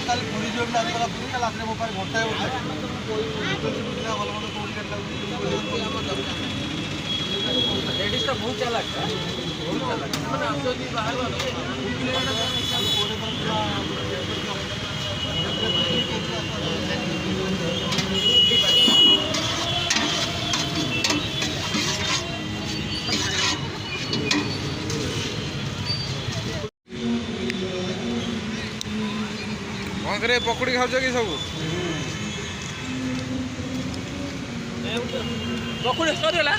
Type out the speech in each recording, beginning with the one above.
କାଲି ପୁରୀ ଯିବ ବୋଲି ଆସିଗଲା ପୁରୀ କାଲି ରାତିରେ ମୋ ପାଇଁ ଘଣ୍ଟାଏ ଭଲ ଲେଡ଼ିଜ୍ଟା ବହୁତ ଚାଲାକ ସେମାନେ ଆସୁଛନ୍ତି ବାହାରୁ कौन करे पकड़ी खाऊ कि सब ପକୁଡ଼ି ସରିଗଲା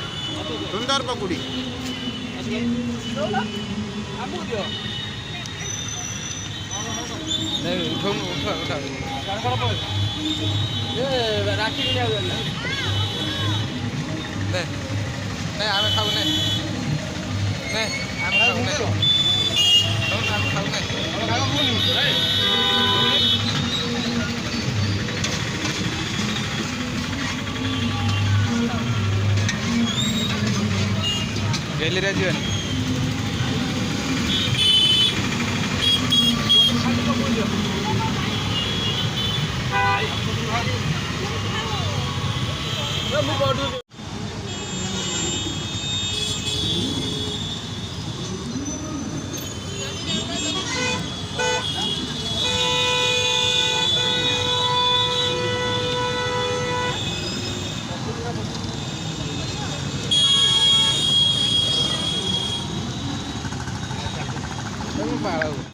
सुंदर पकड़ी ଆମକୁ ଦିଅ उठा उठा उठा ରାକ୍ଷୀ କିଣିବାକୁ ଗଲା दे नहीं आम खाऊ नहीं आम खाऊ नहीं आम खाऊ नहीं गैली रे जीवन ମୁଁ